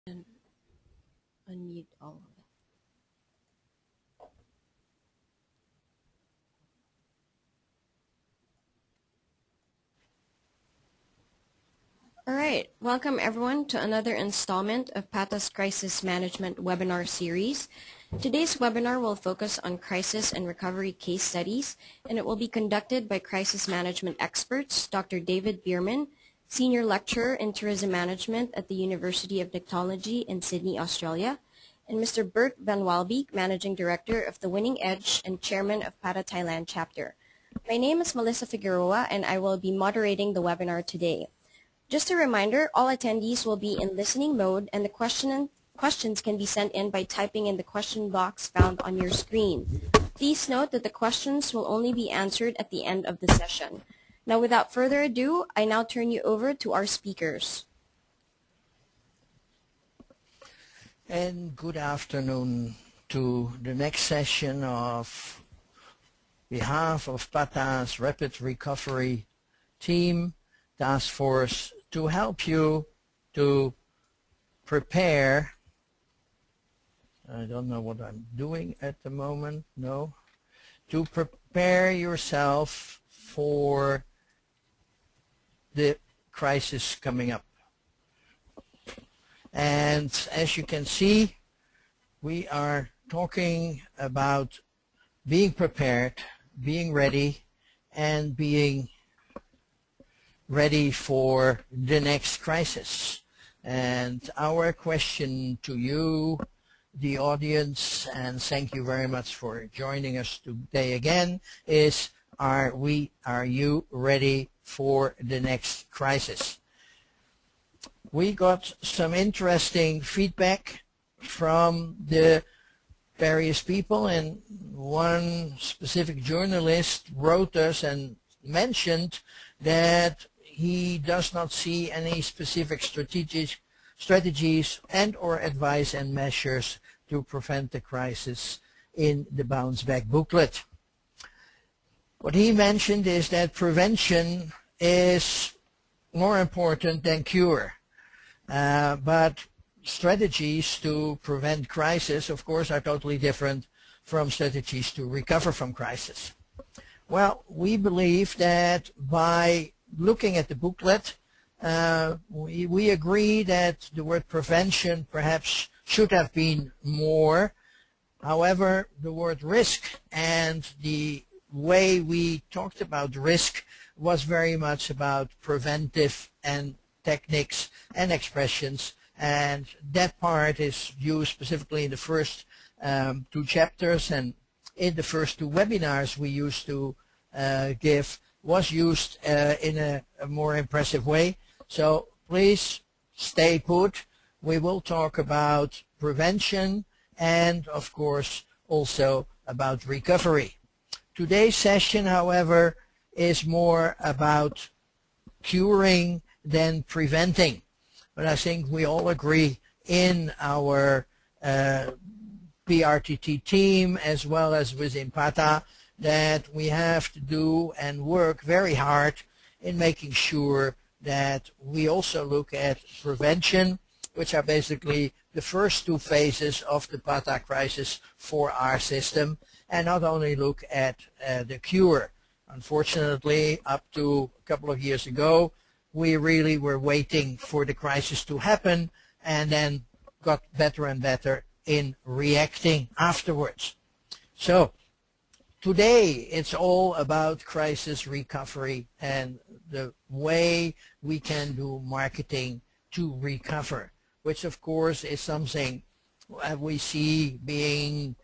And unmute all of it. All right, welcome everyone to another installment of PATA's Crisis Management webinar series. Today's webinar will focus on crisis and recovery case studies, and it will be conducted by crisis management experts, Dr. David Bierman, Senior Lecturer in Tourism Management at the University of Technology in Sydney, Australia, and Mr. Bert Van Walbeek, Managing Director of The Winning Edge and Chairman of PATA Thailand Chapter. My name is Melissa Figueroa, and I will be moderating the webinar today. Just a reminder, all attendees will be in listening mode, and the questions can be sent in by typing in the question box found on your screen. Please note that the questions will only be answered at the end of the session. Now, without further ado, I now turn you over to our speakers. And good afternoon to the next session of behalf of PATA's Rapid Recovery Team, Taskforce, to help you to prepare. I don't know what I'm doing at the moment. No. To prepare yourself for the crisis coming up. And as you can see, we are talking about being prepared, being ready, and being ready for the next crisis. And our question to you, the audience, and thank you very much for joining us today again, is are you ready for the next crisis? We got some interesting feedback from the various people, and one specific journalist wrote us and mentioned that he does not see any specific strategies and or advice and measures to prevent the crisis in the Bounce Back booklet. What he mentioned is that prevention is more important than cure. But strategies to prevent crisis, of course, are totally different from strategies to recover from crisis. Well, we believe that by looking at the booklet, we agree that the word prevention perhaps should have been more. However, the word risk and the way we talked about risk was very much about preventive and techniques and expressions, and that part is used specifically in the first two chapters, and in the first two webinars we used to give was used in a more impressive way. So please stay put. We will talk about prevention and of course also about recovery. Today's session, however, is more about curing than preventing. But I think we all agree in our PRRT team as well as within PATA that we have to do and work very hard in making sure that we also look at prevention, which are basically the first two phases of the PATA crisis for our system, and not only look at the cure. Unfortunately, up to a couple of years ago, we really were waiting for the crisis to happen and then got better and better in reacting afterwards. So today it's all about crisis recovery and the way we can do marketing to recover, which of course is something we see being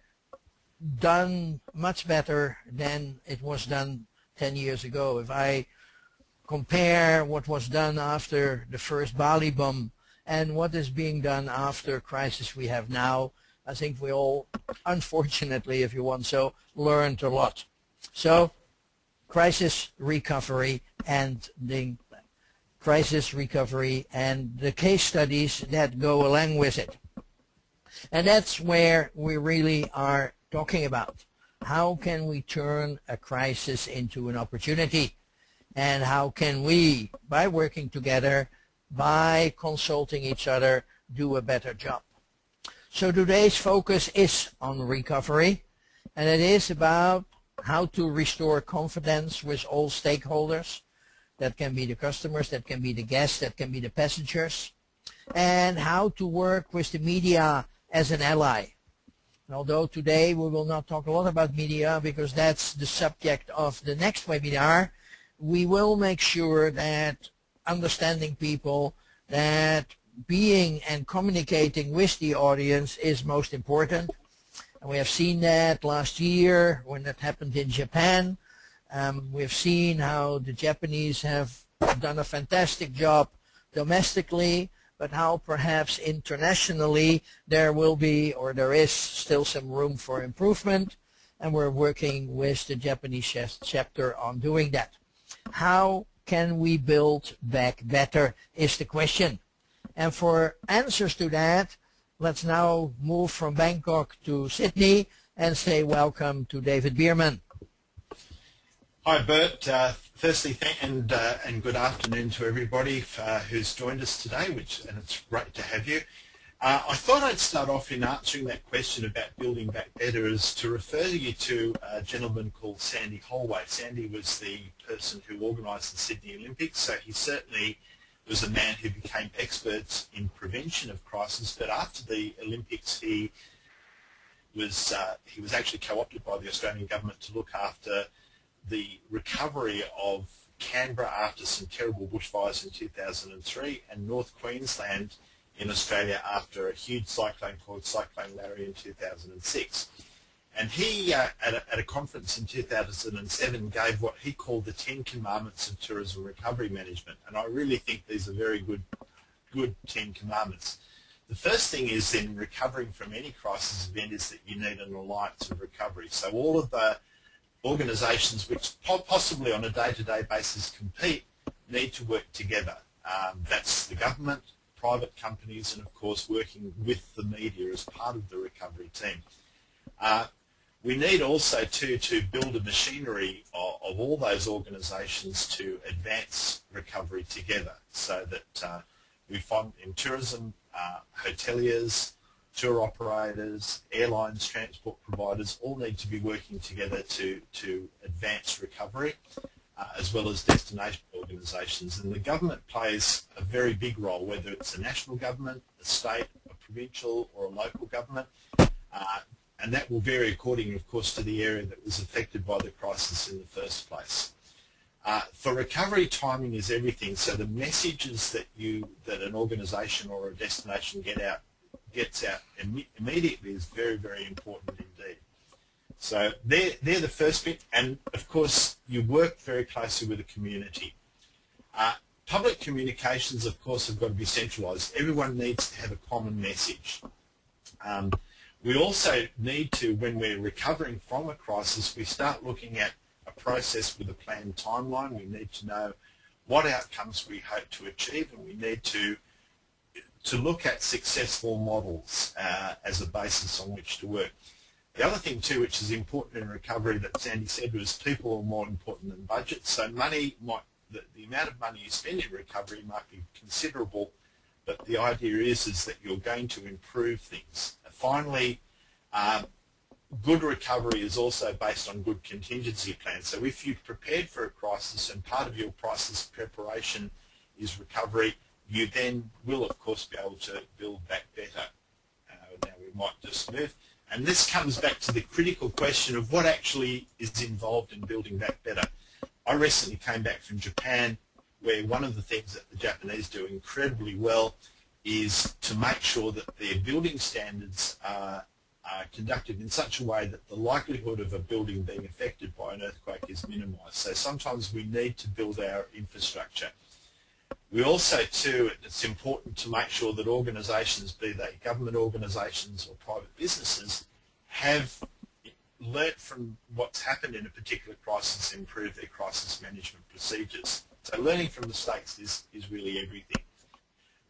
done much better than it was done 10 years ago. If I compare what was done after the first Bali bomb and what is being done after crisis we have now, I think we all, unfortunately, if you want so, learned a lot. So, crisis recovery and the case studies that go along with it. And that's where we really are talking about. How can we turn a crisis into an opportunity? And how can we, by working together, by consulting each other, do a better job. So today's focus is on recovery, and it is about how to restore confidence with all stakeholders. That can be the customers, that can be the guests, that can be the passengers, and how to work with the media as an ally. And although today we will not talk a lot about media because that's the subject of the next webinar, we will make sure that understanding people, that being and communicating with the audience is most important. And we have seen that last year when that happened in Japan. We've seen how the Japanese have done a fantastic job domestically, but how perhaps internationally there will be, or there is still some room for improvement, and we're working with the Japanese chapter on doing that. How can we build back better is the question. And for answers to that, let's now move from Bangkok to Sydney and say welcome to David Bierman. Hi Bert, firstly and good afternoon to everybody who's joined us today, and it's great to have you. I thought I'd start off in answering that question about building back better is to refer you to a gentleman called Sandy Holway. Sandy was the person who organised the Sydney Olympics, so he certainly was a man who became expert in prevention of crisis, but after the Olympics he was actually co-opted by the Australian government to look after the recovery of Canberra after some terrible bushfires in 2003 and North Queensland in Australia after a huge cyclone called Cyclone Larry in 2006. And he, at a conference in 2007, gave what he called the 10 Commandments of Tourism Recovery Management. And I really think these are very good 10 Commandments. The first thing is in recovering from any crisis event is that you need an alliance of recovery. So all of the organisations which possibly on a day-to-day basis compete need to work together. That's the government, private companies, and of course working with the media as part of the recovery team. We need also to build a machinery of all those organisations to advance recovery together, so that we find in tourism, hoteliers, tour operators, airlines, transport providers all need to be working together to advance recovery, as well as destination organisations. And the government plays a very big role, whether it's a national government, a state, a provincial or a local government, and that will vary according, of course, to the area that was affected by the crisis in the first place. For recovery, timing is everything. So the messages that an organisation or a destination gets out immediately is very, very important indeed. So they're the first bit, and of course you work very closely with the community. Public communications, of course, have got to be centralised. Everyone needs to have a common message. We also need to, when we're recovering from a crisis, we start looking at a process with a planned timeline. We need to know what outcomes we hope to achieve, and we need to look at successful models as a basis on which to work. The other thing too, which is important in recovery that Sandy said, was people are more important than budget. So money the amount of money you spend in recovery might be considerable, but the idea is that you're going to improve things. Finally, good recovery is also based on good contingency plans. So if you've prepared for a crisis and part of your crisis preparation is recovery, you then will, of course, be able to build back better. Now we might just move. And this comes back to the critical question of what actually is involved in building back better. I recently came back from Japan, where one of the things that the Japanese do incredibly well is to make sure that their building standards are conducted in such a way that the likelihood of a building being affected by an earthquake is minimised. So sometimes we need to build our infrastructure. We also, too, it's important to make sure that organisations, be they government organisations or private businesses, have learnt from what's happened in a particular crisis and improve their crisis management procedures. So learning from mistakes is really everything.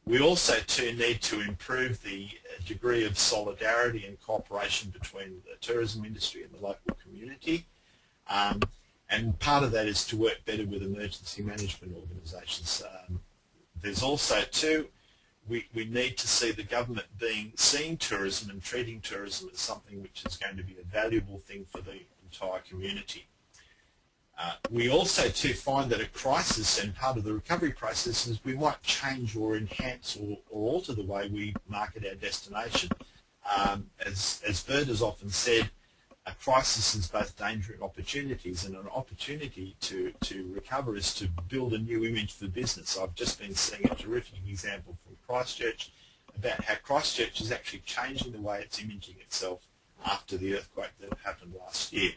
We also, too, need to improve the degree of solidarity and cooperation between the tourism industry and the local community. And part of that is to work better with emergency management organisations. There's also, too, we need to see the government seeing tourism and treating tourism as something which is going to be a valuable thing for the entire community. We also too find that a crisis, and part of the recovery process, is we might change or enhance or alter the way we market our destination. As Bert has often said, a crisis is both danger and opportunities, and an opportunity to recover is to build a new image for business. I've just been seeing a terrific example from Christchurch about how Christchurch is actually changing the way it's imaging itself after the earthquake that happened last year.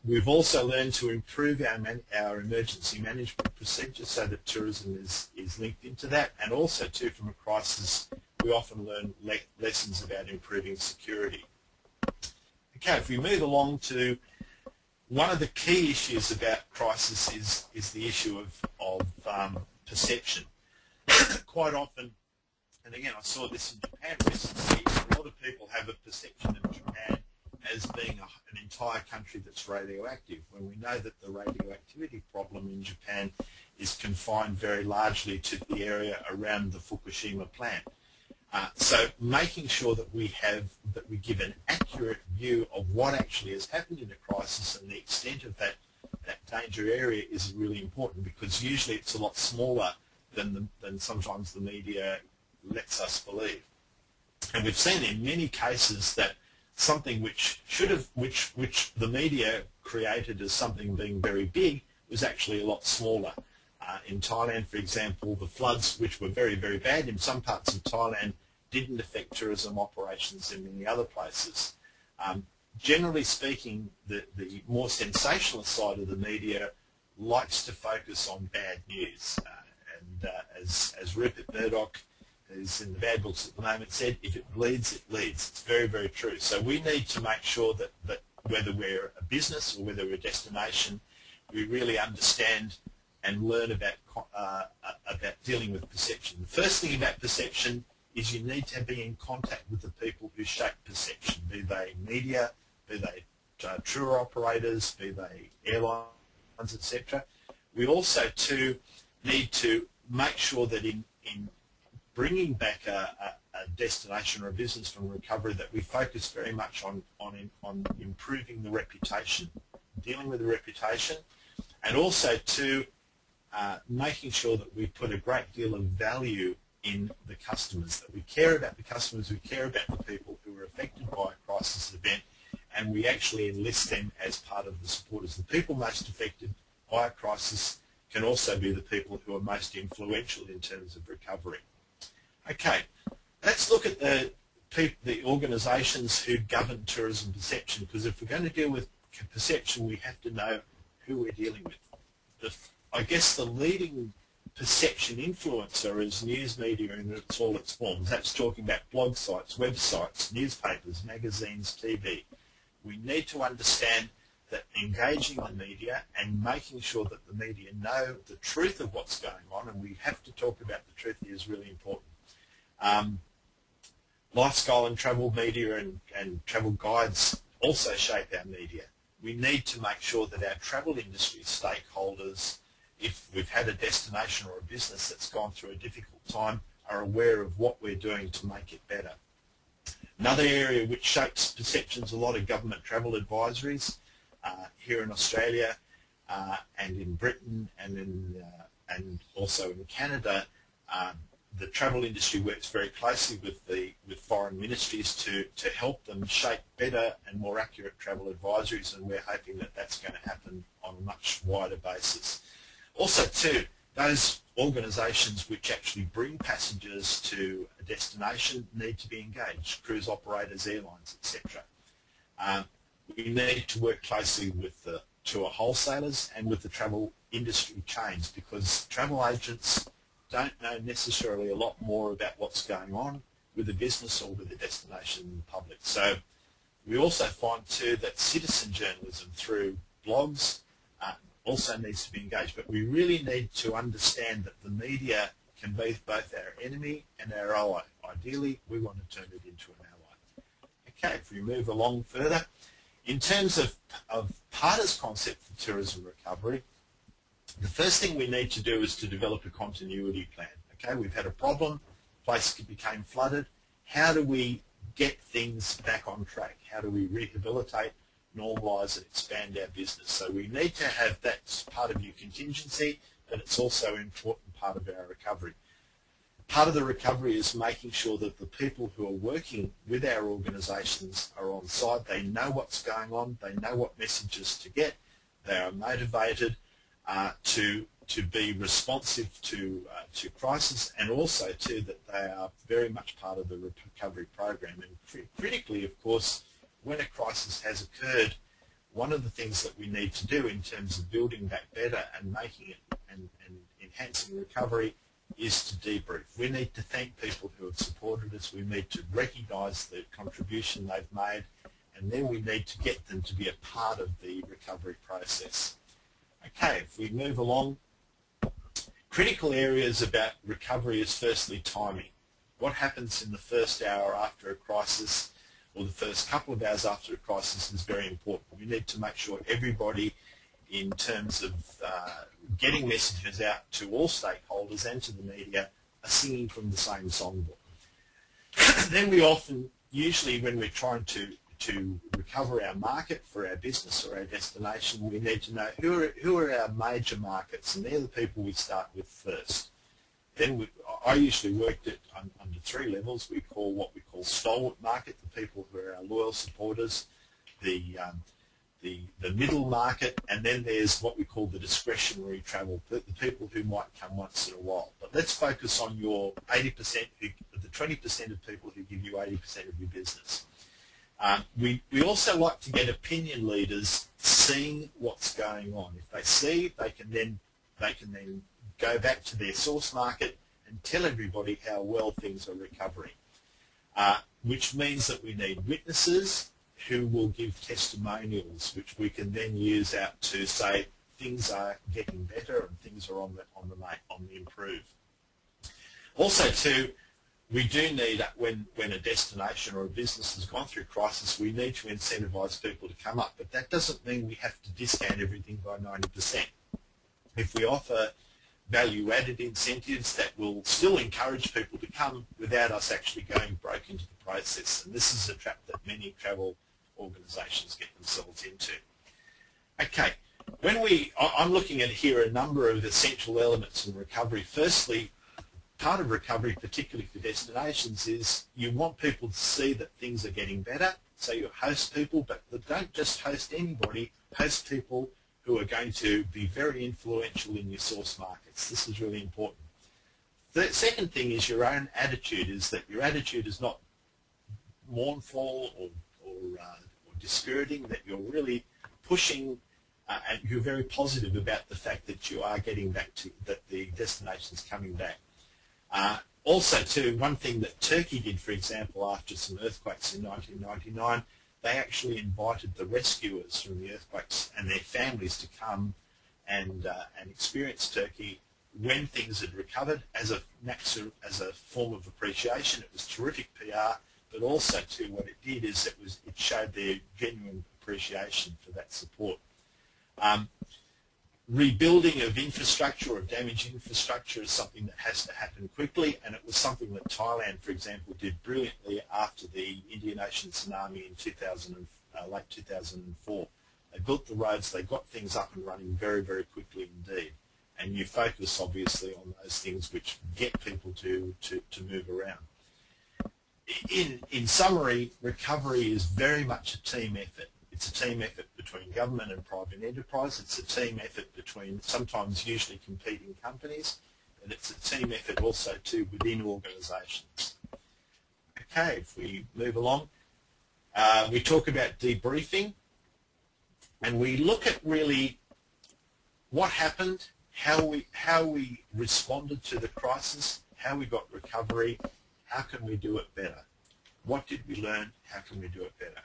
We've also learned to improve our emergency management procedures so that tourism is linked into that, and also too from a crisis we often learn lessons about improving security. Okay, if we move along to one of the key issues about crisis is the issue of perception. Quite often, and again I saw this in Japan recently, a lot of people have a perception of Japan as being an entire country that's radioactive, when we know that the radioactivity problem in Japan is confined very largely to the area around the Fukushima plant. So making sure that we give an accurate view of what actually has happened in a crisis and the extent of that danger area is really important, because usually it's a lot smaller than sometimes the media lets us believe. And we've seen in many cases that something which the media created as something being very big was actually a lot smaller. In Thailand, for example, the floods, which were very, very bad in some parts of Thailand, didn't affect tourism operations in many other places. Generally speaking, the more sensationalist side of the media likes to focus on bad news. As Rupert Murdoch, who's in the bad books at the moment, said, if it bleeds, it leads. It's very, very true. So we need to make sure that whether we're a business or whether we're a destination, we really understand and learn about dealing with perception. The first thing about perception is you need to be in contact with the people who shape perception, be they media, be they tour operators, be they airlines, etc. We also too need to make sure that in bringing back a destination or a business from recovery, that we focus very much on improving the reputation, dealing with the reputation, and also to making sure that we put a great deal of value in the customers, that we care about the customers, we care about the people who are affected by a crisis event, and we actually enlist them as part of the supporters. The people most affected by a crisis can also be the people who are most influential in terms of recovery. Okay, let's look at the organisations who govern tourism perception, because if we're going to deal with perception, we have to know who we're dealing with. I guess the leading perception influencer is news media in all its forms. That's talking about blog sites, websites, newspapers, magazines, TV. We need to understand that engaging the media and making sure that the media know the truth of what's going on, and we have to talk about the truth here, is really important. Lifestyle and travel media and travel guides also shape our media. We need to make sure that our travel industry stakeholders, if we've had a destination or a business that's gone through a difficult time, are aware of what we're doing to make it better. Another area which shapes perceptions a lot are government travel advisories. Here in Australia and in Britain and also in Canada, the travel industry works very closely with foreign ministries to help them shape better and more accurate travel advisories, and we're hoping that that's going to happen on a much wider basis. Also too, those organisations which actually bring passengers to a destination need to be engaged, cruise operators, airlines, etc. We need to work closely with the tour wholesalers and with the travel industry chains, because travel agents don't know necessarily a lot more about what's going on with the business or with the destination and the public. So we also find too that citizen journalism through blogs also needs to be engaged, but we really need to understand that the media can be both our enemy and our ally. Ideally, we want to turn it into an ally. Okay, if we move along further, in terms of PRRT's concept for tourism recovery, the first thing we need to do is to develop a continuity plan. Okay, we've had a problem, place became flooded. How do we get things back on track? How do we rehabilitate, normalise and expand our business? So we need to have that as part of your contingency, but it's also an important part of our recovery. Part of the recovery is making sure that the people who are working with our organisations are on side. They know what's going on. They know what messages to get. They are motivated to be responsive to crisis, and also too that they are very much part of the recovery program. And critically, of course, when a crisis has occurred, one of the things that we need to do in terms of building back better and making it and enhancing recovery is to debrief. We need to thank people who have supported us. We need to recognise the contribution they've made, and then we need to get them to be a part of the recovery process. Okay, if we move along, critical areas about recovery is firstly timing. What happens in the first hour after a crisis, or the first couple of hours after a crisis, is very important. We need to make sure everybody, in terms of getting messages out to all stakeholders and to the media, are singing from the same songbook. Then we often, usually when we're trying to recover our market for our business or our destination, we need to know who are our major markets, and they're the people we start with first. Then I usually worked it under three levels. We call what we call stalwart market, the people who are our loyal supporters, the middle market, and then there's what we call the discretionary travel, the people who might come once in a while. But let's focus on your 80%, the 20% of people who give you 80% of your business. We also like to get opinion leaders seeing what's going on. If they see, they can then go back to their source market and tell everybody how well things are recovering, which means that we need witnesses who will give testimonials, which we can then use out to say things are getting better and things are on the improve. Also, too, we do need, when a destination or a business has gone through crisis, we need to incentivise people to come up. But that doesn't mean we have to discount everything by 90%. If we offer value-added incentives, that will still encourage people to come without us actually going broke into the process. And this is a trap that many travel organisations get themselves into. Okay, I'm looking at here a number of essential elements in recovery. Firstly, part of recovery, particularly for destinations, is you want people to see that things are getting better. So you host people, but don't just host anybody. Host people who are going to be very influential in your source markets. This is really important. The second thing is your own attitude, is that your attitude is not mournful or dispiriting, that you're really pushing and you're very positive about the fact that you are getting back to, that the destination's coming back. Also, too, one thing that Turkey did, for example, after some earthquakes in 1999, they actually invited the rescuers from the earthquakes and their families to come and experience Turkey when things had recovered as a form of appreciation. It was terrific PR, but also, too, what it did is it showed their genuine appreciation for that support. Rebuilding of infrastructure or damaged infrastructure is something that has to happen quickly, and it was something that Thailand, for example, did brilliantly after the Indian Ocean tsunami in late 2004. They built the roads, they got things up and running very, very quickly indeed. And you focus, obviously, on those things which get people to move around. In summary, recovery is very much a team effort. It's a team effort between government and private enterprise. It's a team effort between sometimes usually competing companies, and it's a team effort also too within organisations. Okay, if we move along, we talk about debriefing, and we look at really what happened, how we responded to the crisis, how we got recovery, how can we do it better? What did we learn? How can we do it better?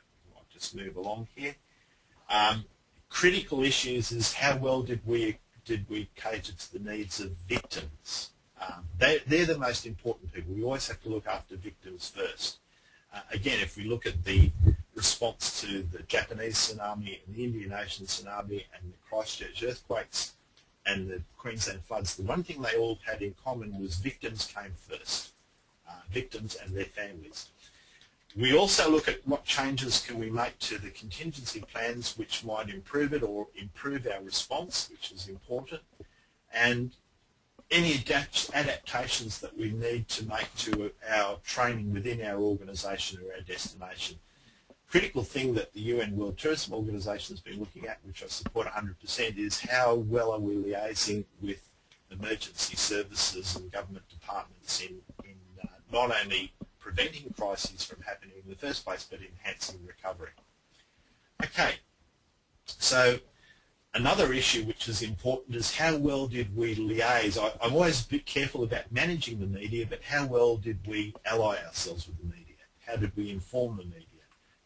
Just move along here. Critical issues is how well did we cater to the needs of victims. They're the most important people. We always have to look after victims first. Again, if we look at the response to the Japanese tsunami and the Indian Ocean tsunami and the Christchurch earthquakes and the Queensland floods, the one thing they all had in common was victims came first. victims and their families. We also look at what changes can we make to the contingency plans which might improve it or improve our response, which is important, and any adaptations that we need to make to our training within our organisation or our destination. Critical thing that the UN World Tourism Organization has been looking at, which I support 100%, is how well are we liaising with emergency services and government departments in not only preventing crises from happening in the first place, but enhancing recovery. Okay, so another issue which is important is how well did we liaise. I'm always a bit careful about managing the media, but how well did we ally ourselves with the media? How did we inform the media?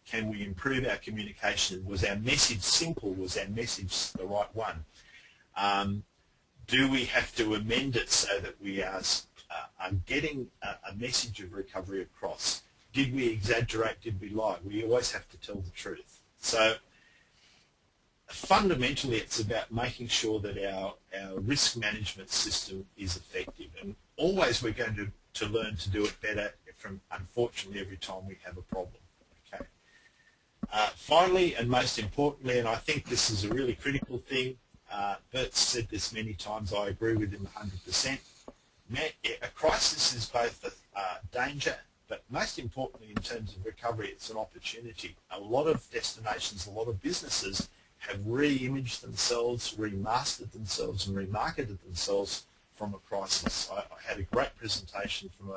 Can we improve our communication? Was our message simple? Was our message the right one? Do we have to amend it so that we are getting a message of recovery across? Did we exaggerate? Did we lie? We always have to tell the truth. So fundamentally it's about making sure that our risk management system is effective, and always we're going to learn to do it better from, unfortunately, every time we have a problem. Okay. Finally, and most importantly, and I think this is a really critical thing, Bert's said this many times, I agree with him 100%. A crisis is both a danger, but most importantly in terms of recovery, it's an opportunity. A lot of destinations, a lot of businesses have re-imaged themselves, remastered themselves and remarketed themselves from a crisis. I had a great presentation from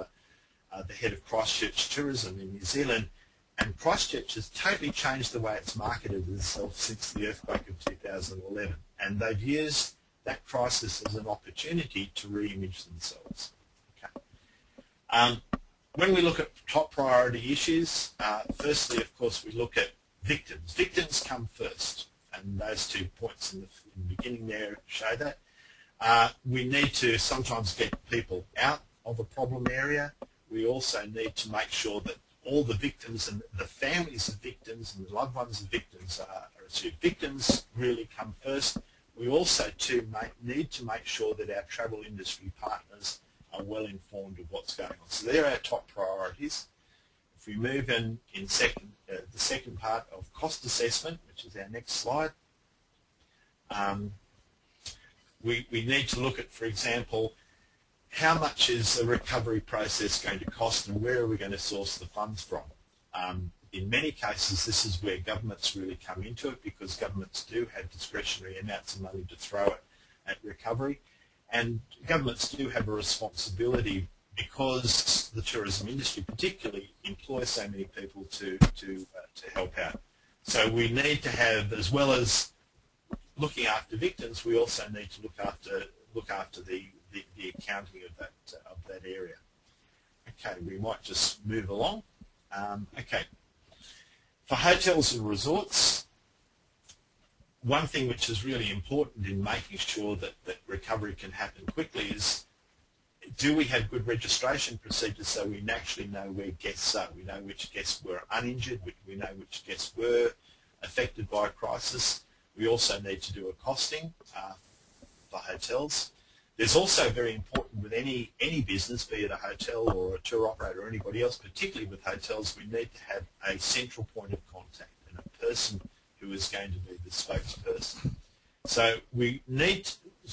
the head of Christchurch Tourism in New Zealand, and Christchurch has totally changed the way it's marketed itself since the earthquake of 2011, and they've used that crisis as an opportunity to re-image themselves. Okay. When we look at top priority issues, firstly, of course, we look at victims. Victims come first, and those 2 points in the beginning there show that. We need to sometimes get people out of a problem area. We also need to make sure that all the victims and the families of victims and the loved ones of victims victims really come first. We also need to make sure that our travel industry partners are well informed of what's going on. So they're our top priorities. If we move in the second part of cost assessment, which is our next slide, we need to look at, for example, how much is the recovery process going to cost and where are we going to source the funds from? In many cases, this is where governments really come into it, because governments do have discretionary amounts of money to throw at recovery, and governments do have a responsibility, because the tourism industry particularly employs so many people to help out. So we need to have, as well as looking after victims, we also need to look after the accounting of that area. Okay, we might just move along. Okay. For hotels and resorts, one thing which is really important in making sure that recovery can happen quickly is, do we have good registration procedures so we actually know where guests are? We know which guests were uninjured, we know which guests were affected by a crisis. We also need to do a costing for hotels. There's also very important with any business, be it a hotel or a tour operator or anybody else, particularly with hotels, we need to have a central point of contact and a person who is going to be the spokesperson. So we need,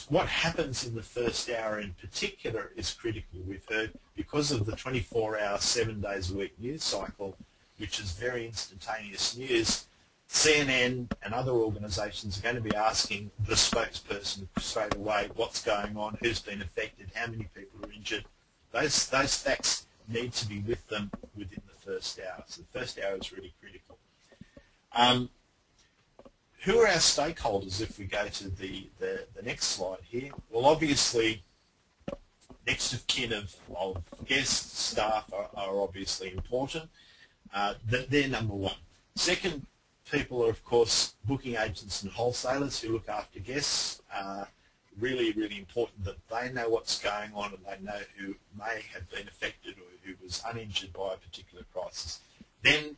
what happens in the first hour in particular is critical. We've heard, because of the 24-hour, 7 days a week news cycle, which is very instantaneous news, CNN and other organisations are going to be asking the spokesperson straight away what's going on, who's been affected, how many people are injured. Those facts need to be with them within the first hour. So the first hour is really critical. Who are our stakeholders if we go to the next slide here? Well, obviously, next of kin of guests, staff are obviously important. They're number one. Second, people are, of course, booking agents and wholesalers who look after guests. Really, really important that they know what's going on and they know who may have been affected or who was uninjured by a particular crisis. Then,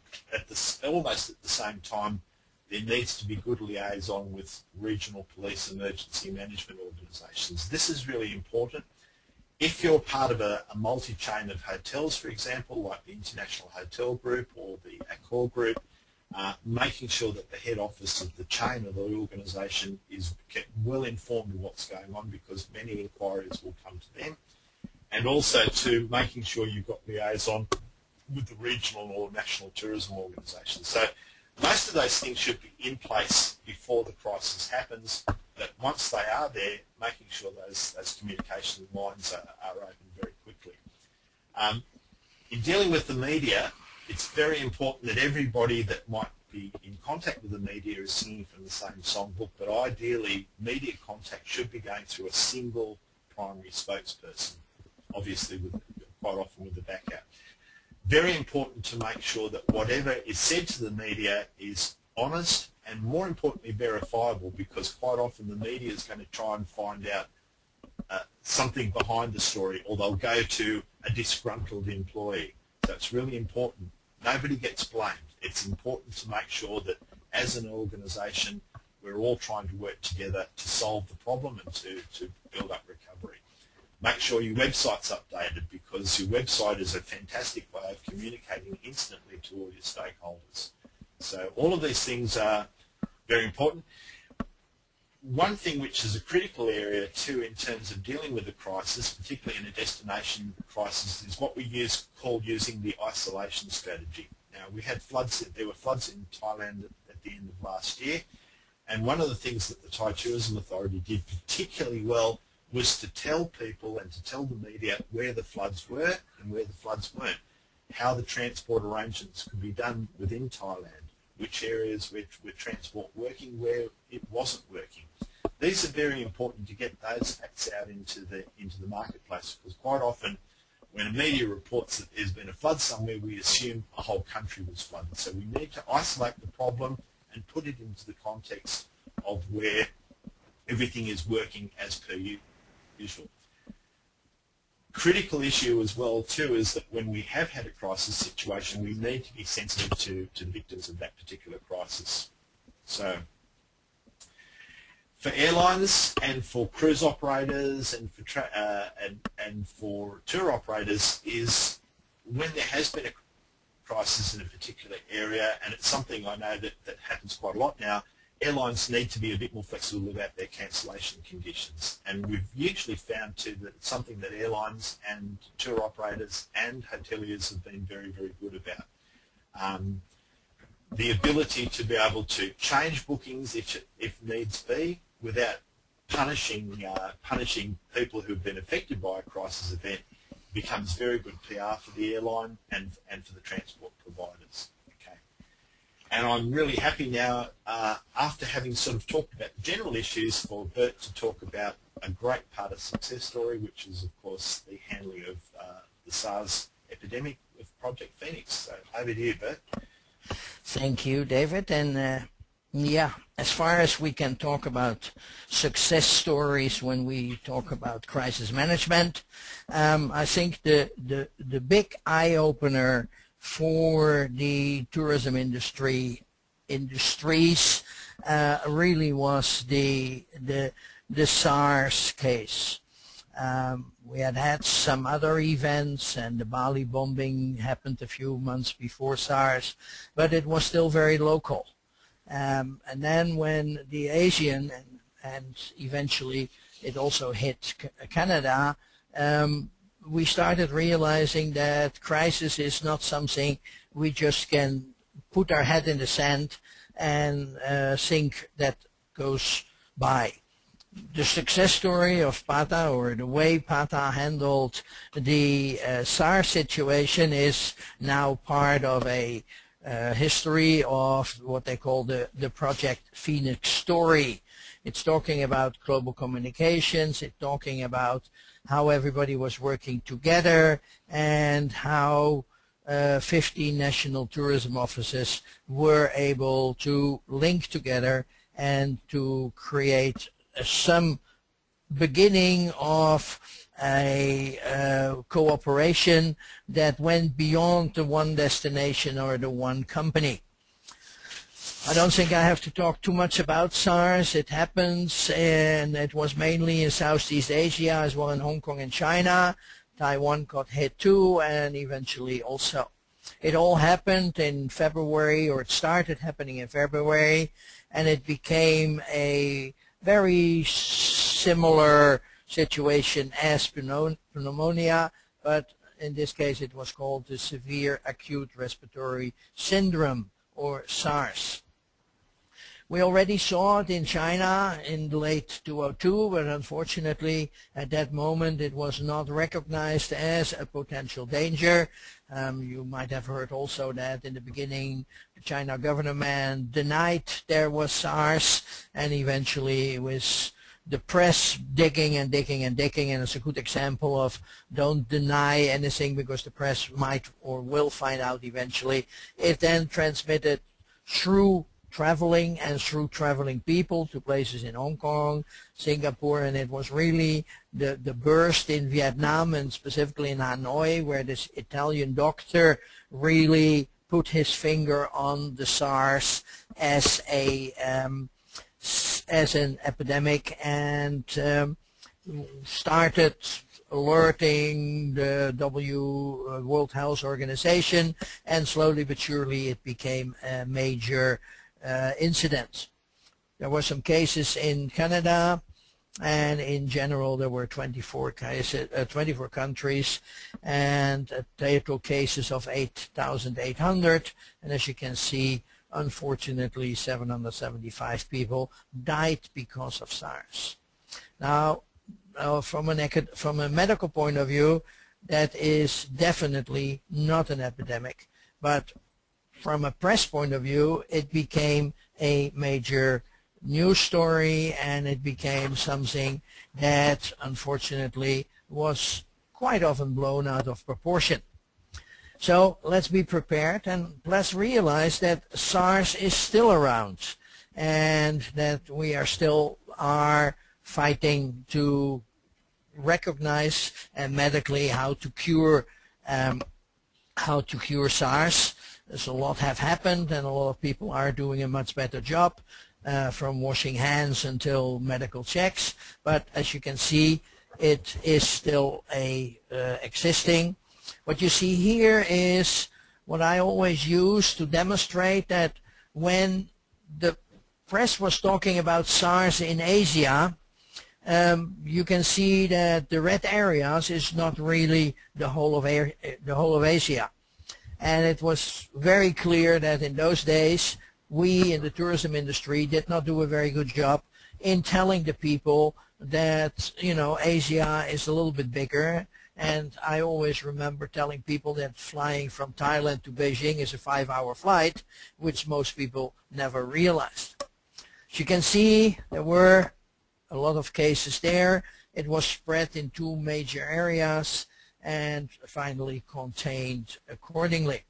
almost at the same time, there needs to be good liaison with regional police emergency management organisations. This is really important. If you're part of a multi-chain of hotels, for example, like the International Hotel Group or the Accor Group, making sure that the head office of the chain of the organisation is kept well informed of what's going on, because many inquiries will come to them. And also to making sure you've got liaison with the regional or national tourism organisations. So most of those things should be in place before the crisis happens, but once they are there, making sure those communication lines are open very quickly. In dealing with the media, it's very important that everybody that might be in contact with the media is singing from the same songbook, but ideally media contact should be going through a single primary spokesperson, obviously quite often with the backup. Very important to make sure that whatever is said to the media is honest and, more importantly, verifiable, because quite often the media is going to try and find out something behind the story, or they'll go to a disgruntled employee. So it's really important. Nobody gets blamed. It's important to make sure that as an organisation we're all trying to work together to solve the problem and to build up recovery. Make sure your website's updated, because your website is a fantastic way of communicating instantly to all your stakeholders. So all of these things are very important. One thing which is a critical area too in terms of dealing with a crisis, particularly in a destination crisis, is what we call using the isolation strategy. Now, we had floods. There were floods in Thailand at the end of last year, and one of the things that the Thai Tourism Authority did particularly well was to tell people and to tell the media where the floods were and where the floods weren't, how the transport arrangements could be done within Thailand, which areas were transport working, where it wasn't working. These are very important to get those facts out into the marketplace, because quite often when a media reports that there's been a flood somewhere, we assume a whole country was flooded. So we need to isolate the problem and put it into the context of where everything is working as per usual. Critical issue as well too is that when we have had a crisis situation, we need to be sensitive to the victims of that particular crisis. So for airlines and for cruise operators and for tour operators, is when there has been a crisis in a particular area, and it's something I know that happens quite a lot now, airlines need to be a bit more flexible about their cancellation conditions. And we've usually found too that it's something that airlines and tour operators and hoteliers have been very, very good about. The ability to be able to change bookings if needs be, without punishing people who have been affected by a crisis event, becomes very good PR for the airline and for the transport providers. Okay. And I'm really happy now, after having sort of talked about the general issues, for Bert to talk about a great part of success story, which is of course the handling of the SARS epidemic with Project Phoenix. So over to you, Bert. Thank you, David. And yeah, as far as we can talk about success stories when we talk about crisis management, I think the big eye-opener for the tourism industries really was the SARS case. We had some other events, and the Bali bombing happened a few months before SARS, but it was still very local. And then when the Asian and eventually it also hit Canada, we started realizing that crisis is not something we just can put our head in the sand and think that goes by. The success story of PATA, or the way PATA handled the SARS situation, is now part of a history of what they call the Project Phoenix story. It's talking about global communications, it's talking about how everybody was working together, and how 15 national tourism offices were able to link together and to create some beginning of a cooperation that went beyond the one destination or the one company. I don't think I have to talk too much about SARS. It happens, and it was mainly in Southeast Asia as well in Hong Kong and China. Taiwan got hit too, and eventually also. It all happened in February, or it started happening in February, and it became a very similar situation as pneumonia, but in this case it was called the severe acute respiratory syndrome, or SARS. We already saw it in China in late 2002, but unfortunately at that moment it was not recognized as a potential danger. You might have heard also that in the beginning the China government denied there was SARS, and eventually it was the press digging and digging and digging, and it's a good example of don't deny anything because the press might or will find out eventually. It then transmitted through traveling and through traveling people to places in Hong Kong, Singapore, and it was really the burst in Vietnam and specifically in Hanoi where this Italian doctor really put his finger on the SARS as an epidemic and started alerting the World Health Organization, and slowly but surely it became a major incident. There were some cases in Canada, and in general there were 24 cases, 24 countries, and total cases of 8,800. And as you can see, unfortunately 775 people died because of SARS. Now, from a medical point of view, that is definitely not an epidemic, but from a press point of view, it became a major news story, and it became something that unfortunately was quite often blown out of proportion. So let's be prepared, and let's realize that SARS is still around, and that we are still fighting to recognize medically how to cure SARS. There's a lot have happened, and a lot of people are doing a much better job, from washing hands until medical checks. But as you can see, it is still existing. What you see here is what I always use to demonstrate that when the press was talking about SARS in Asia, you can see that the red areas is not really the whole of Asia. And it was very clear that in those days we in the tourism industry did not do a very good job in telling the people that, you know, Asia is a little bit bigger. And I always remember telling people that flying from Thailand to Beijing is a 5-hour flight, which most people never realized. As you can see, there were a lot of cases there. It was spread in 2 major areas and finally contained accordingly.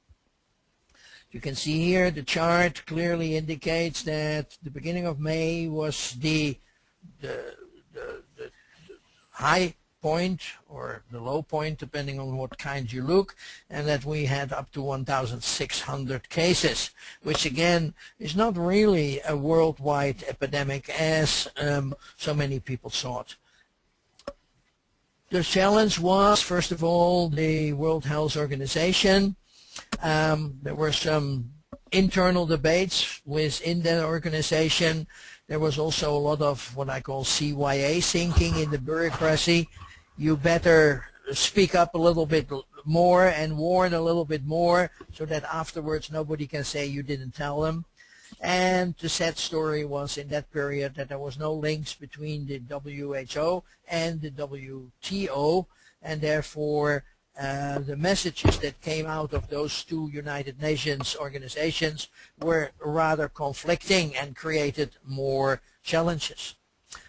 You can see here the chart clearly indicates that the beginning of May was the high point or the low point, depending on what kind you look, and that we had up to 1,600 cases, which again is not really a worldwide epidemic as so many people thought. The challenge was, first of all, the World Health Organization. There were some internal debates within that organization. There was also a lot of what I call CYA thinking in the bureaucracy. You better speak up a little bit more and warn a little bit more so that afterwards nobody can say you didn't tell them. And the sad story was in that period that there was no links between the WHO and the WTO, and therefore the messages that came out of those 2 United Nations organizations were rather conflicting and created more challenges.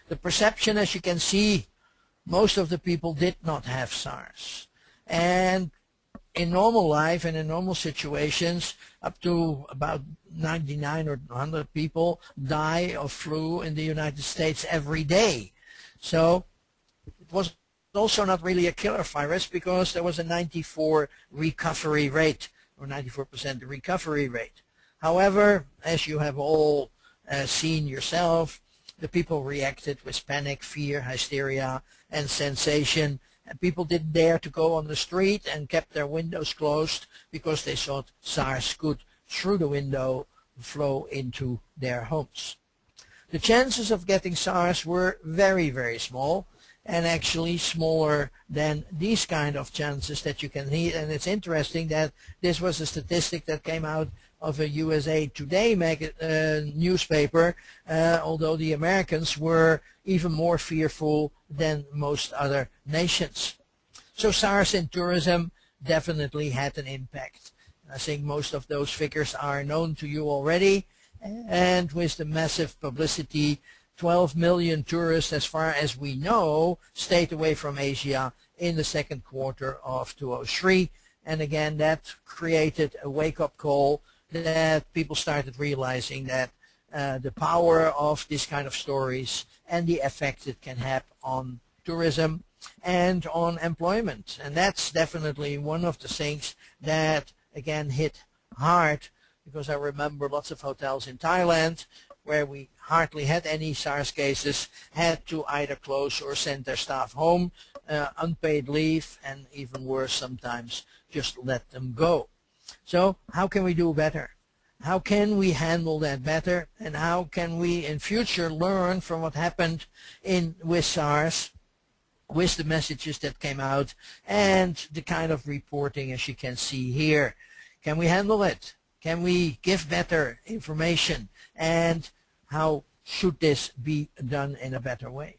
The perception, as you can see, most of the people did not have SARS. And in normal life and in normal situations, up to about 99 or 100 people die of flu in the United States every day. So it was also not really a killer virus because there was a 94% recovery rate. However, as you have all seen yourself, the people reacted with panic, fear, hysteria, and sensation. And people didn't dare to go on the street and kept their windows closed because they thought SARS could, through the window, flow into their homes. The chances of getting SARS were very, very small, and actually smaller than these kind of chances that you can see. And it's interesting that this was a statistic that came out of a USA Today newspaper, although the Americans were even more fearful than most other nations. So SARS in tourism definitely had an impact. I think most of those figures are known to you already, and with the massive publicity, 12 million tourists, as far as we know, stayed away from Asia in the second quarter of 2003. And again, that created a wake-up call that people started realizing that the power of this kind of stories and the effect it can have on tourism and on employment. And that's definitely one of the things that, again, hit hard, because I remember lots of hotels in Thailand where we hardly had any SARS cases, had to either close or send their staff home, unpaid leave, and even worse sometimes, just let them go. So how can we do better? How can we handle that better? And how can we in future learn from what happened with SARS, with the messages that came out and the kind of reporting as you can see here? Can we handle it? Can we give better information? And how should this be done in a better way?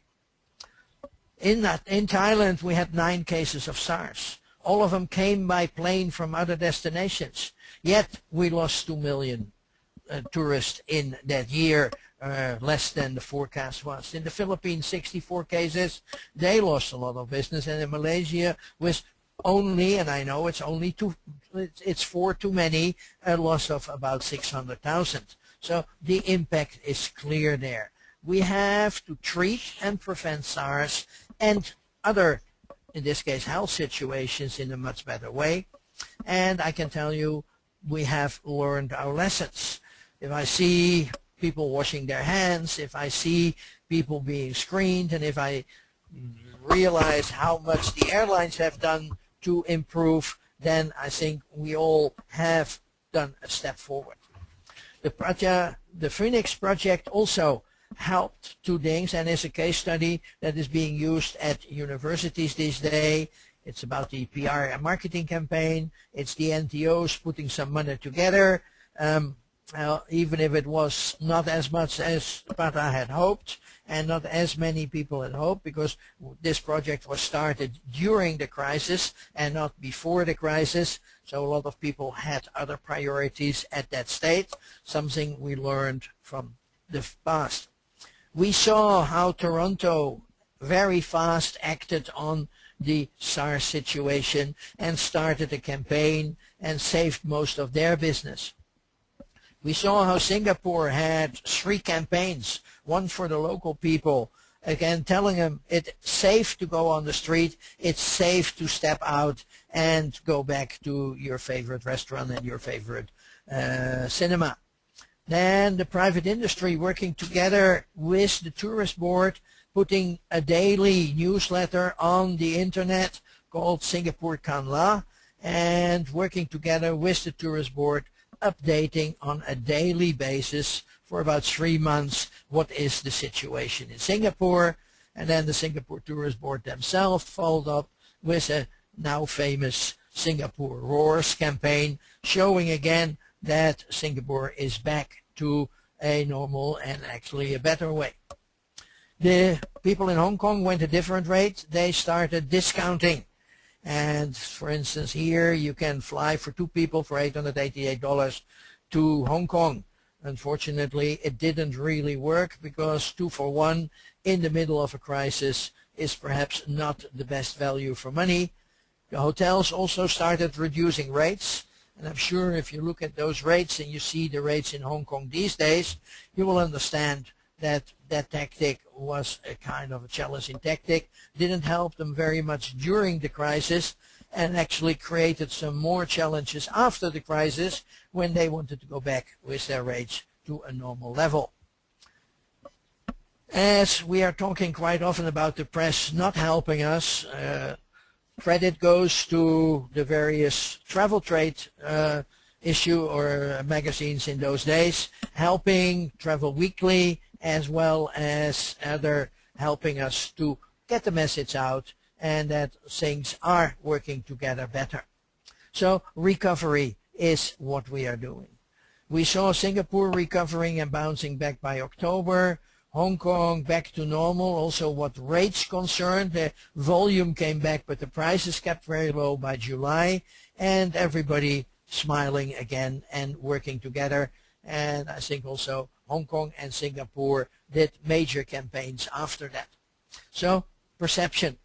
In Thailand, we had 9 cases of SARS. All of them came by plane from other destinations. Yet we lost 2 million tourists in that year, less than the forecast was. In the Philippines, 64 cases. They lost a lot of business. And in Malaysia, with only, and I know it's only it's 4 too many, a loss of about 600,000. So the impact is clear there. We have to treat and prevent SARS and other, in this case, health situations in a much better way. And I can tell you, we have learned our lessons. If I see people washing their hands, if I see people being screened, and if I realize how much the airlines have done to improve, then I think we all have done a step forward. The Phoenix project also helped 2 things, and is a case study that is being used at universities these days. It's about the PR and marketing campaign. It's the NTOs putting some money together, even if it was not as much as PATA had hoped, and not as many people had hoped, because this project was started during the crisis and not before the crisis. So a lot of people had other priorities at that stage, something we learned from the past. We saw how Toronto very fast acted on the SARS situation and started a campaign and saved most of their business. We saw how Singapore had 3 campaigns, one for the local people, again telling them it's safe to go on the street, it's safe to step out and go back to your favorite restaurant and your favorite cinema. Then the private industry working together with the tourist board, putting a daily newsletter on the internet called Singapore Kanla, and working together with the tourist board, updating on a daily basis for about 3 months what is the situation in Singapore. And then the Singapore Tourist Board themselves followed up with a now famous Singapore Roars campaign, showing again that Singapore is back to a normal and actually a better way. The people in Hong Kong went a different rate. They started discounting. And for instance, here you can fly for 2 people for $888 to Hong Kong. Unfortunately, it didn't really work, because 2 for 1 in the middle of a crisis is perhaps not the best value for money. The hotels also started reducing rates. And I'm sure if you look at those rates and you see the rates in Hong Kong these days, you will understand that that tactic was a kind of a challenging tactic, didn't help them very much during the crisis, and actually created some more challenges after the crisis when they wanted to go back with their rates to a normal level. As we are talking quite often about the press not helping us, credit goes to the various travel trade issue or magazines in those days, helping Travel Weekly as well as other helping us to get the message out and that things are working together better. So recovery is what we are doing. We saw Singapore recovering and bouncing back by October. Hong Kong back to normal. Also what rates concerned, the volume came back but the prices kept very low by July, and everybody smiling again and working together. And I think also Hong Kong and Singapore did major campaigns after that. So perception,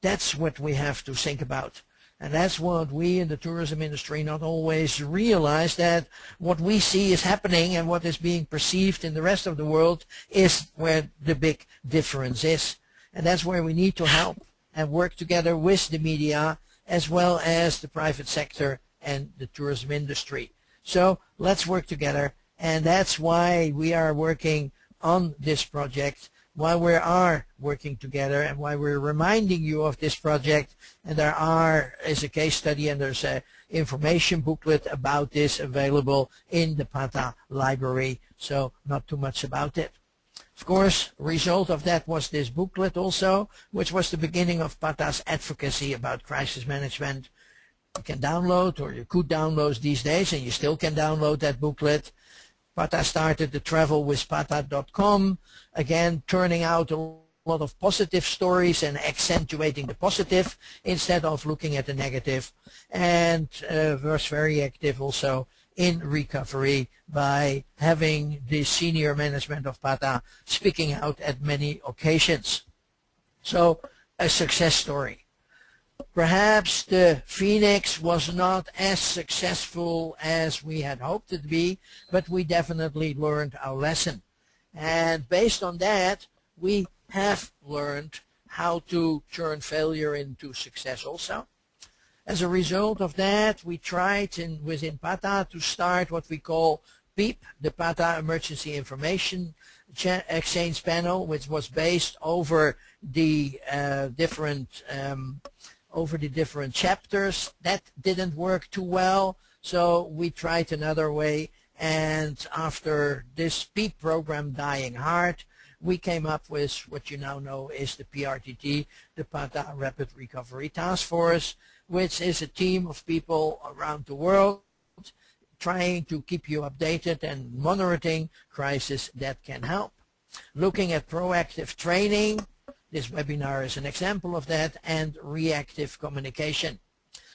that's what we have to think about. And that's what we in the tourism industry not always realize, that what we see is happening and what is being perceived in the rest of the world is where the big difference is. And that's where we need to help and work together with the media as well as the private sector and the tourism industry. So let's work together, and that's why we are working on this project, why we are working together, and why we're reminding you of this project. And there is a case study and there's an information booklet about this available in the PATA library, so not too much about it. Of course, result of that was this booklet also, which was the beginning of PATA's advocacy about crisis management. You can download, or you could download these days, and you still can download that booklet. PATA started the travelwithpata.com, again turning out a lot of positive stories and accentuating the positive instead of looking at the negative, and was very active also in recovery by having the senior management of PATA speaking out at many occasions. So a success story. Perhaps the Phoenix was not as successful as we had hoped it to be, but we definitely learned our lesson. And based on that, we have learned how to turn failure into success also. As a result of that, we tried within PATA to start what we call PEEP, the PATA Emergency Information Exchange Panel, which was based over the different chapters. That didn't work too well, so we tried another way, and after this PEEP program dying hard, we came up with what you now know is the PRRT, the PATA Rapid Recovery Task Force, which is a team of people around the world trying to keep you updated and monitoring crises that can help. Looking at proactive training, this webinar is an example of that, and reactive communication.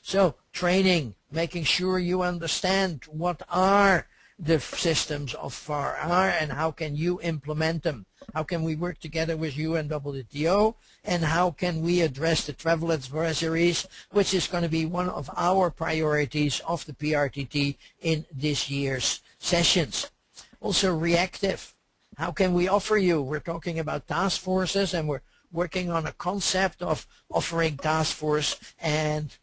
So training, making sure you understand what are the systems of PRR and how can you implement them. How can we work together with you and WTO, and how can we address the travel advisories, which is going to be one of our priorities of the PRRT in this year's sessions. Also reactive. How can we offer you? We're talking about task forces, and we're working on a concept of offering task force and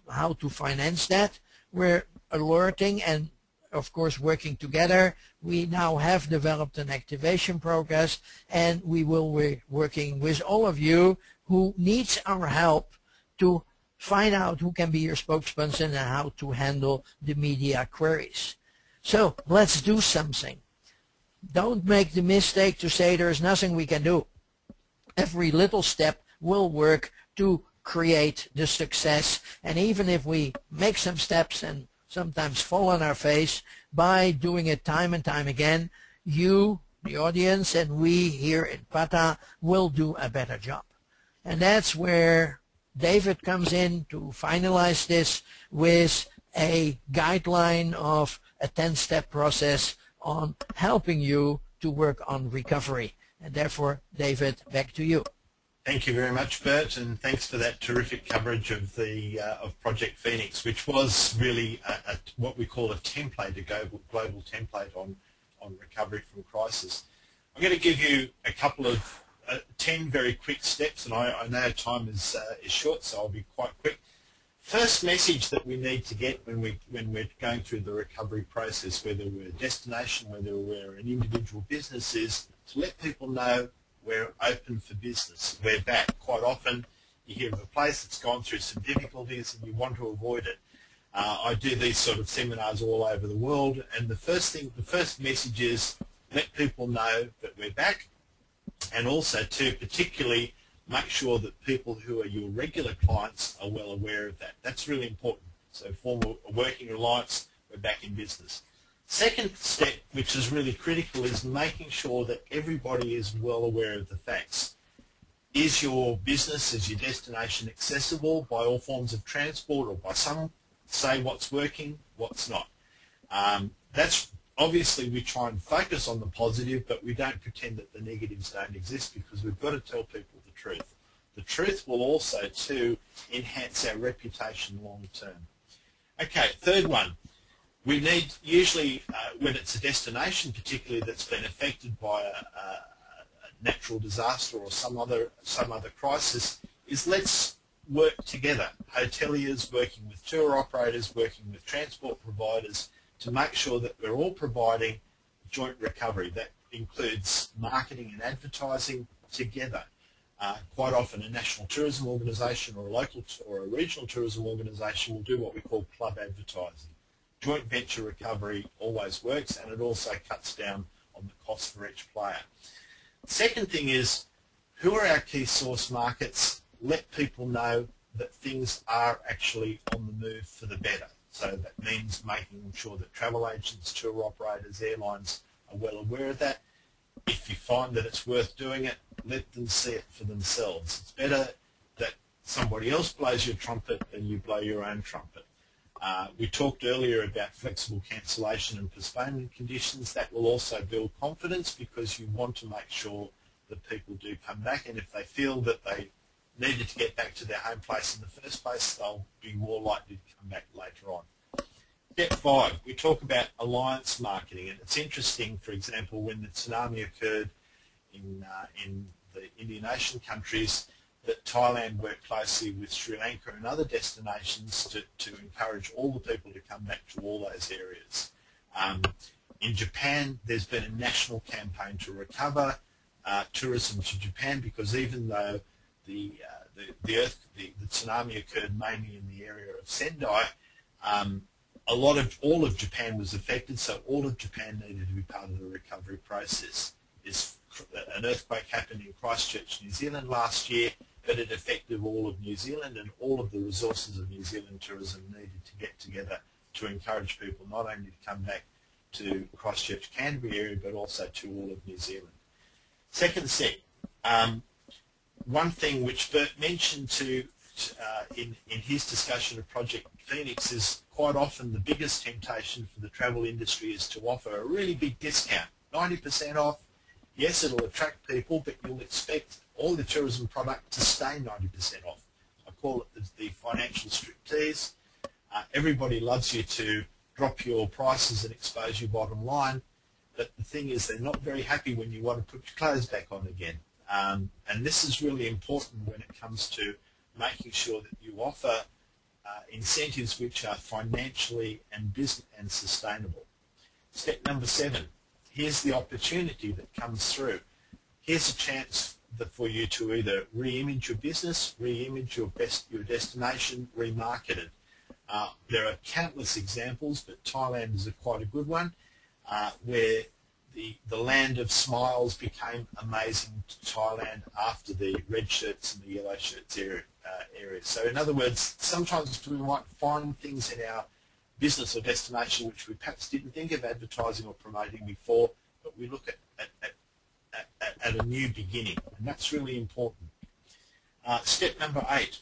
how to finance that. We're alerting and of course working together. We now have developed an activation progress, and we will be working with all of you who needs our help to find out who can be your spokesperson and how to handle the media queries. So let's do something. Don't make the mistake to say there's nothing we can do. Every little step will work to create the success, and even if we make some steps and sometimes fall on our face, by doing it time and time again, you, the audience, and we here in PATA will do a better job. And that's where David comes in to finalize this with a guideline of a 10-step process on helping you to work on recovery. And therefore, David, back to you. Thank you very much, Bert, and thanks for that terrific coverage of the of Project Phoenix, which was really what we call a template, a global template on recovery from crisis. I'm going to give you a couple of 10 very quick steps, and I know time is short, so I'll be quite quick. First message that we need to get when we're going through the recovery process, whether we're a destination, whether we're an individual business, is to let people know we're open for business. We're back. Quite often you hear of a place that's gone through some difficulties and you want to avoid it. I do these sort of seminars all over the world, and the first message is let people know that we're back, and also to particularly make sure that people who are your regular clients are well aware of that. That's really important. So form a working alliance, we're back in business. Second step, which is really critical, is making sure that everybody is well aware of the facts. Is your business, is your destination accessible by all forms of transport, or by some say what's working, what's not? That's obviously, we try and focus on the positive, but we don't pretend that the negatives don't exist, because we've got to tell people the truth. The truth will also, too, enhance our reputation long term. Okay, third one. We need, usually when it's a destination particularly that's been affected by a natural disaster or some other crisis, is let's work together. Hoteliers working with tour operators, working with transport providers, to make sure that we're all providing joint recovery. That includes marketing and advertising together. Quite often a national tourism organisation or a local or a regional tourism organisation will do what we call club advertising. Joint venture recovery always works, and it also cuts down on the cost for each player. Second thing is, who are our key source markets? Let people know that things are actually on the move for the better. So that means making sure that travel agents, tour operators, airlines are well aware of that. If you find that it's worth doing it, let them see it for themselves. It's better that somebody else blows your trumpet than you blow your own trumpet. We talked earlier about flexible cancellation and postponement conditions. That will also build confidence, because you want to make sure that people do come back, and if they feel that they needed to get back to their home place in the first place, they'll be more likely to come back later on. Step 5, we talk about alliance marketing, and it's interesting, for example, when the tsunami occurred in the Indian Ocean countries, that Thailand worked closely with Sri Lanka and other destinations to encourage all the people to come back to all those areas. In Japan, there's been a national campaign to recover tourism to Japan, because even though the tsunami occurred mainly in the area of Sendai, all of Japan was affected, so all of Japan needed to be part of the recovery process. An earthquake happened in Christchurch, New Zealand last year, but it affected all of New Zealand, and all of the resources of New Zealand tourism needed to get together to encourage people not only to come back to Christchurch, Canterbury area, but also to all of New Zealand. Second step, one thing which Bert mentioned in his discussion of Project Phoenix is quite often the biggest temptation for the travel industry is to offer a really big discount, 90% off. Yes, it'll attract people, but you'll expect all the tourism product to stay 90% off. I call it the financial striptease. Everybody loves you to drop your prices and expose your bottom line, but the thing is they're not very happy when you want to put your clothes back on again. And this is really important when it comes to making sure that you offer incentives which are financially and business and sustainable. Step number 7. Here's the opportunity that comes through. Here's a chance for you to either re-image your business, re-image your destination, remarket it. There are countless examples, but Thailand is quite a good one, where the land of smiles became amazing to Thailand after the red shirts and the yellow shirts area. So in other words, sometimes we might find things in our business or destination which we perhaps didn't think of advertising or promoting before, but we look at a new beginning, and that's really important. Step number 8.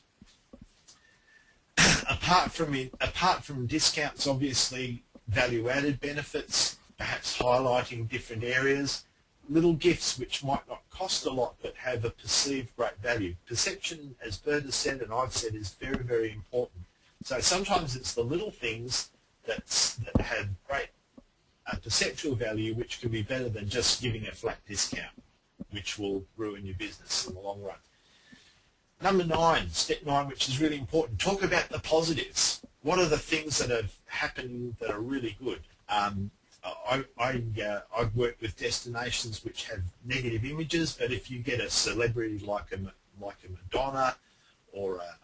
Apart from discounts, obviously value-added benefits, perhaps highlighting different areas, little gifts which might not cost a lot but have a perceived great value. Perception, as Bert has said and I've said, is very, very important. So sometimes it's the little things that have great perceptual value, which can be better than just giving a flat discount, which will ruin your business in the long run. Number 9, step 9, which is really important, talk about the positives. What are the things that have happened that are really good? I've worked with destinations which have negative images, but if you get a celebrity like a Madonna or a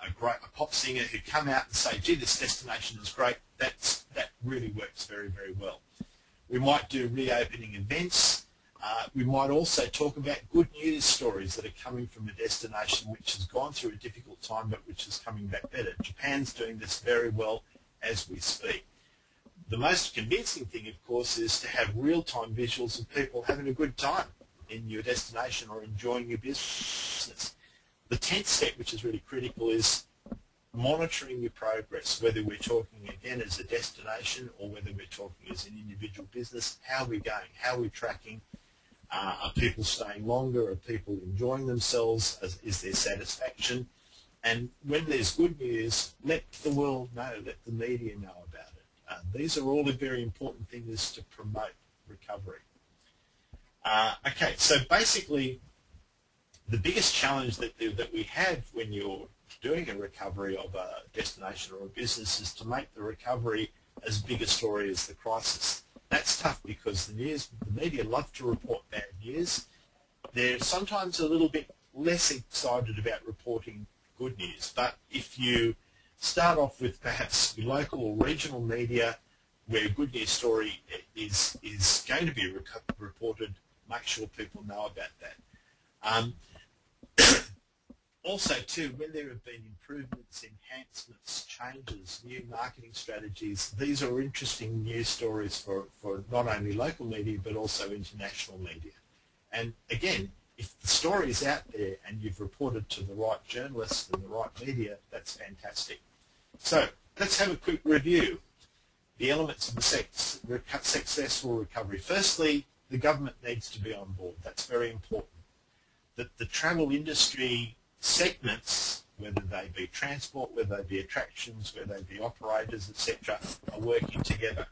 pop singer who come out and say, gee, this destination is great, that really works very, very well. We might do reopening events. We might also talk about good news stories that are coming from a destination which has gone through a difficult time but which is coming back better. Japan's doing this very well as we speak. The most convincing thing, of course, is to have real-time visuals of people having a good time in your destination or enjoying your business. The 10th step, which is really critical, is monitoring your progress, whether we're talking again as a destination or whether we're talking as an individual business. How are we going? How are we tracking? Are people staying longer? Are people enjoying themselves? Is there satisfaction? And when there's good news, let the world know, let the media know about it. These are all the very important things to promote recovery. Okay, so basically the biggest challenge that we have when you're doing a recovery of a destination or a business is to make the recovery as big a story as the crisis. That's tough because the media love to report bad news. They're sometimes a little bit less excited about reporting good news. But if you start off with perhaps local or regional media where a good news story is going to be reported, make sure people know about that. Also, too, when there have been improvements, enhancements, changes, new marketing strategies, these are interesting news stories for not only local media but also international media. And again, if the story is out there and you've reported to the right journalists and the right media, that's fantastic. So let's have a quick review. The elements of the successful recovery. Firstly, the government needs to be on board. That's very important. That the travel industry segments, whether they be transport, whether they be attractions, whether they be operators, etc., are working together.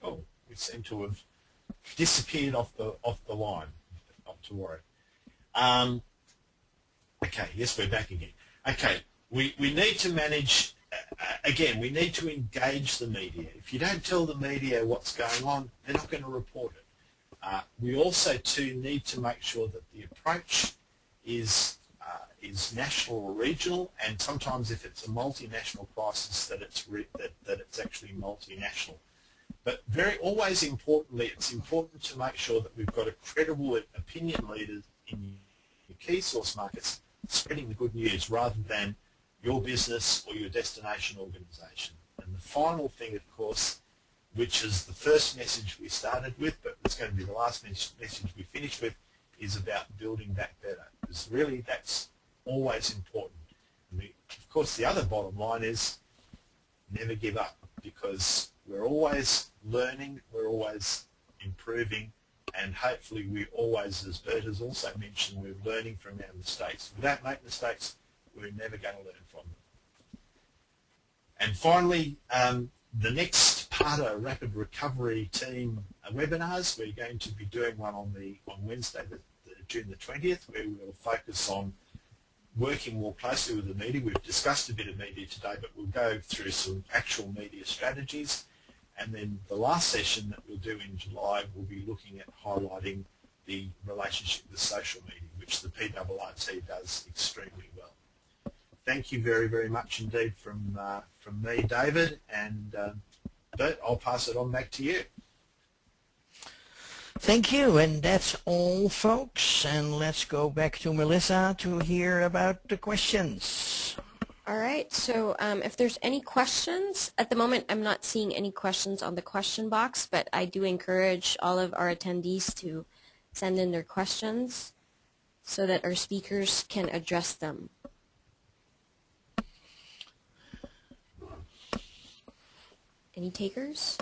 Oh, we seem to have disappeared off the line. Not to worry. Okay, yes, we're back again. Okay, we need to manage. Again, we need to engage the media. If you don't tell the media what's going on, they're not going to report it. We also too need to make sure that the approach is national or regional, and sometimes if it's a multinational crisis, that it's actually multinational. But always importantly, it's important to make sure that we've got a credible opinion leader in your key source markets spreading the good news rather than your business or your destination organisation. And the final thing, of course, which is the first message we started with, but it's going to be the last message we finish with, is about building back better. Because really that's always important. And of course, the other bottom line is never give up, because we're always learning, we're always improving, and hopefully we always, as Bert has also mentioned, we're learning from our mistakes. If we don't make mistakes, we're never going to learn from them. And finally, the next part of Rapid Recovery Team webinars, we're going to be doing one on Wednesday, June the 20th, where we'll focus on working more closely with the media. We've discussed a bit of media today, but we'll go through some actual media strategies. And then the last session that we'll do in July, we'll be looking at highlighting the relationship with social media, which the PRRT does extremely well. Thank you very, very much indeed from me, David, and Bert, I'll pass it on back to you. Thank you, and that's all, folks, and let's go back to Melissa to hear about the questions. All right, so if there's any questions, at the moment I'm not seeing any questions on the question box, but I do encourage all of our attendees to send in their questions so that our speakers can address them. Any takers?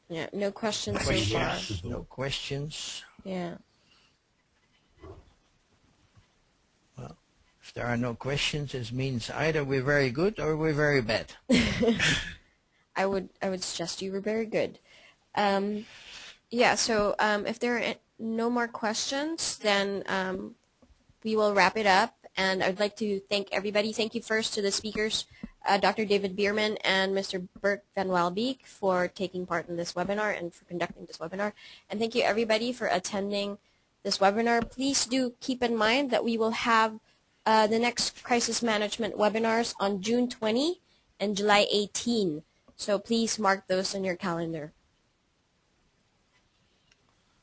Yeah, no questions so far. No questions. Yeah. Well, if there are no questions, it means either we're very good or we're very bad. I would suggest you were very good. Yeah, so if there are no more questions, then we will wrap it up. And I'd like to thank everybody. Thank you first to the speakers, Dr. David Bierman and Mr. Bert Van Waalbeek, for taking part in this webinar and for conducting this webinar. And thank you everybody for attending this webinar. Please do keep in mind that we will have the next crisis management webinars on June 20 and July 18. So please mark those on your calendar.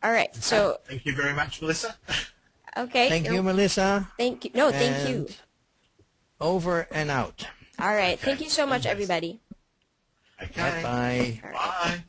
All right. So thank you very much, Melissa. Okay. Thank you, Melissa. Thank you. No, thank you. Over and out. All right. Okay. Thank you so much, everybody. Okay. Bye-bye. Bye.